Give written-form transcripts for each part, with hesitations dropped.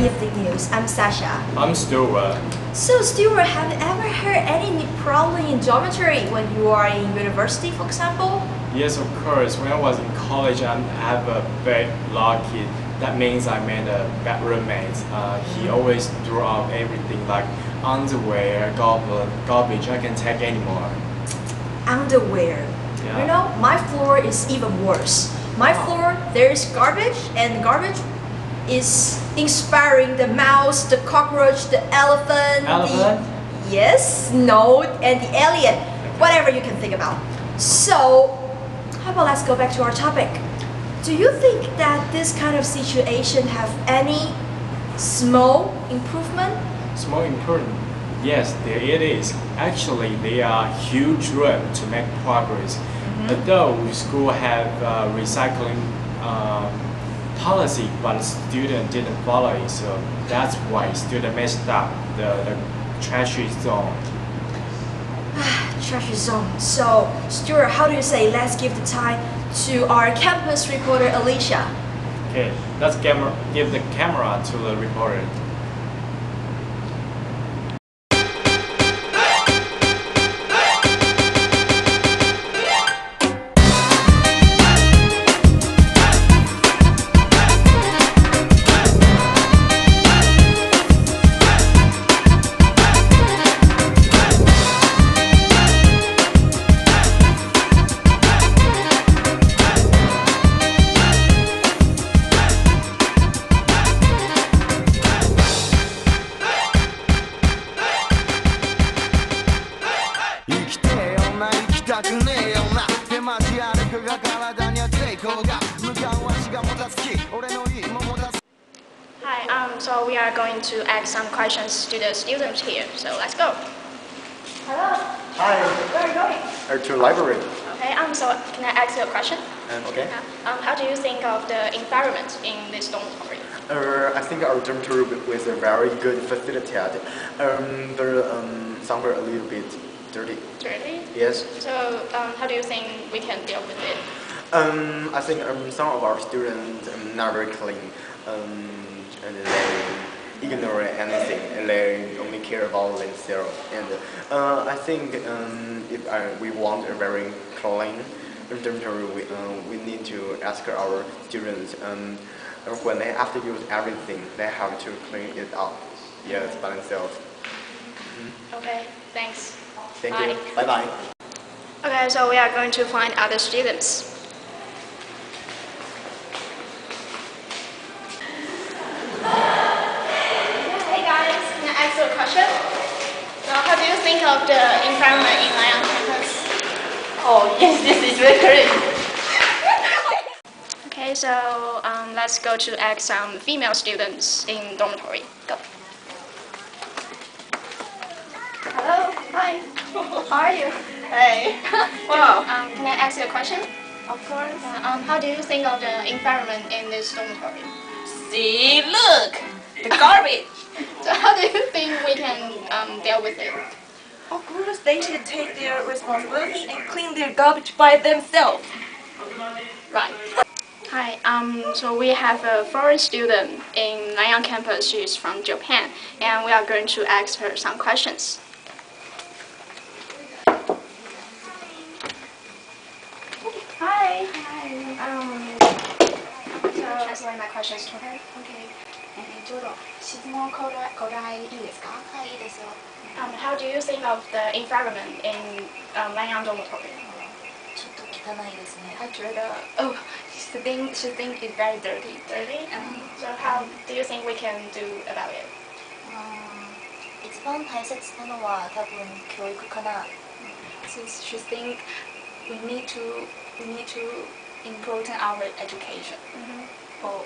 evening news. I'm Sasha. I'm Stuart. So Stuart, have you ever heard any problem in dormitory when you are in university, for example? Yes, of course. When I was in college, I have a bit lucky. That means I made a bad roommate. He always threw out everything like underwear, garbage. I can't take anymore. Underwear. Yeah. You know, my floor is even worse. My floor, there is garbage, and garbage is inspiring the mouse, the cockroach, the elephant. Elephant? Yes, no, and the alien. Whatever you can think about. So, how about let's go back to our topic. Do you think that this kind of situation have any small improvement? Small improvement? Yes, there it is. Actually, there are huge room to make progress. Although school have recycling policy, but student didn't follow it, so that's why student messed up the trash zone. Trash zone. So, Stuart, how do you say let's give the time to our campus reporter Alicia? Okay, let's give the camera to the reporter. Hi, so we are going to ask some questions to the students here, so let's go. Hello. Hi. Where are you going? To library. Okay, so can I ask you a question? Okay. How do you think of the environment in this dormitory? I think our dormitory was a very good facility. Somewhere a little bit dirty. Dirty? Yes. So how do you think we can deal with it? I think some of our students not very clean, and they ignore anything, and they only care about themselves. And I think if we want a very clean dormitory, we need to ask our students when they have to use everything, they have to clean it up. Yes, by themselves. Okay, thanks. Thank you. Bye bye. Okay, so we are going to find other students. Hey guys, can I ask you a question? So how do you think of the environment in Lanyang campus? Oh yes, this is very great. Okay, so let's go to ask some female students in dormitory. Go. Hello, hi. How are you? Hey. Wow. Can I ask you a question? Of course. How do you think of the environment in this dormitory? See, look, the garbage. So how do you think we can deal with it? Of course, they should take their responsibility and clean their garbage by themselves. Right. Hi, so we have a foreign student in Lanyang campus. She's from Japan, and we are going to ask her some questions. Hi. Hi. So translate my questions to her. Okay. How do you think of the environment in Lanyang dormitory? Oh, she think it's very dirty. Dirty? So how do you think we can do about it? 一番大切なのは多分教育かな。 So she think we need to improve our education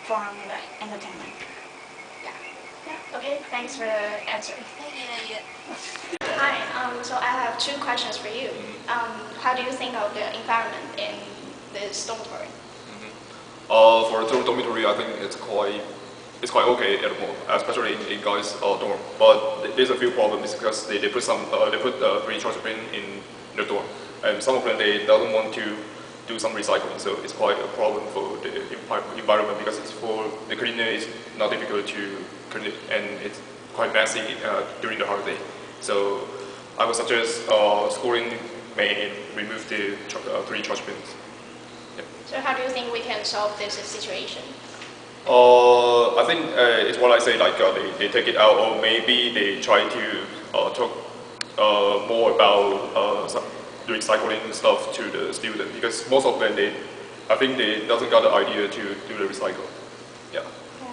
from the entertainment. Yeah. Okay. Thanks for the answer. Hi. So I have two questions for you. How do you think of the environment in this dormitory? For the dormitory, I think it's quite okay at the moment, especially in guys' dorm. But there's a few problems because they put free transfer bin in the dorm, and some of them they don't want to do some recycling. So it's quite a problem for the environment because it's for the cleaner. It's not difficult to clean it, and it's quite messy during the holiday. So I would suggest schooling may remove the 3 trash bins. Yep. So how do you think we can solve this situation? I think it's what I say, like they take it out, or maybe they try to talk more about some recycling stuff to the student, because most of them, I think they doesn't got the idea to do the recycle. Yeah.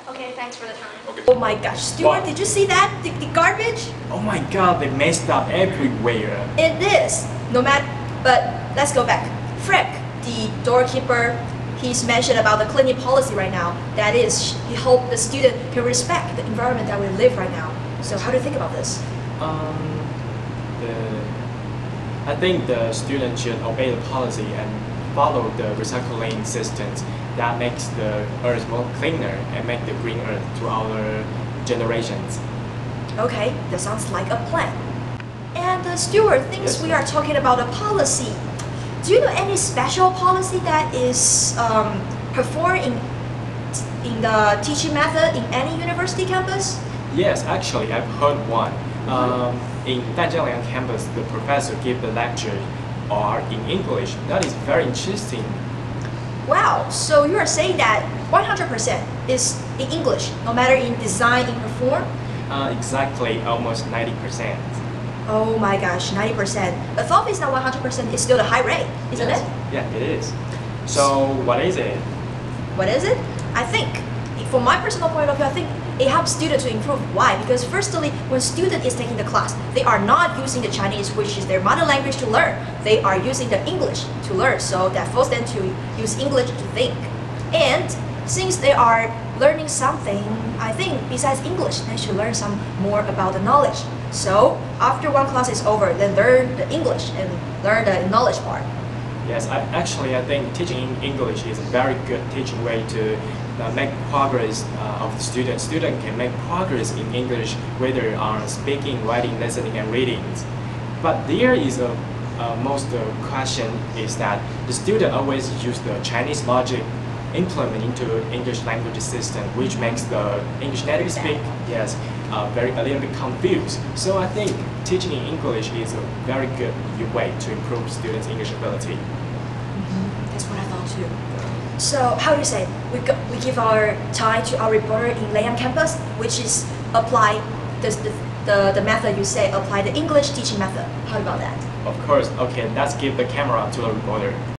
Okay, thanks for the time. Okay. Oh my gosh, Stuart, What? did you see that? The garbage? Oh my god, they messed up everywhere. It is. No matter, but let's go back. Frank, the doorkeeper, he's mentioned about the cleaning policy right now. That is, he hoped the student can respect the environment that we live right now. So how do you think about this? I think the student should obey the policy and follow the recycling systems that makes the earth more cleaner and make the green earth to our generations. Okay, that sounds like a plan. And Stuart, since Yes. we are talking about a policy, do you know any special policy that is performed in the teaching method in any university campus? Yes, actually, I've heard one. In Lanyang campus, the professor gave the lecture in English. That is very interesting. Wow, so you are saying that 100% is in English, no matter in design, in perform? Exactly, almost 90%. Oh my gosh, 90%. But if it's not 100%, it's still a high rate, isn't Yes. it? Yeah, it is. So, what is it? What is it? I think, from my personal point of view, I think it helps students to improve. Why? Because firstly, when student is taking the class, they are not using the Chinese, which is their mother language, to learn. They are using the English to learn. So that forces them to use English to think. And since they are learning something, I think besides English, they should learn some more about the knowledge. So after one class is over, then learn the English and learn the knowledge part. Yes, I think teaching English is a very good teaching way to make progress of the student. Student can make progress in English whether on speaking, writing, listening, and reading. But there is a most question is that the student always use the Chinese logic implement into English language system, which makes the English native speak a little bit confused. So I think teaching in English is a very good way to improve students' English ability. That's what I thought too. So how do you say, we give our time to our reporter in Lanyang campus, which is apply the method you say, apply the English teaching method. How about that? Of course, okay, let's give the camera to the reporter.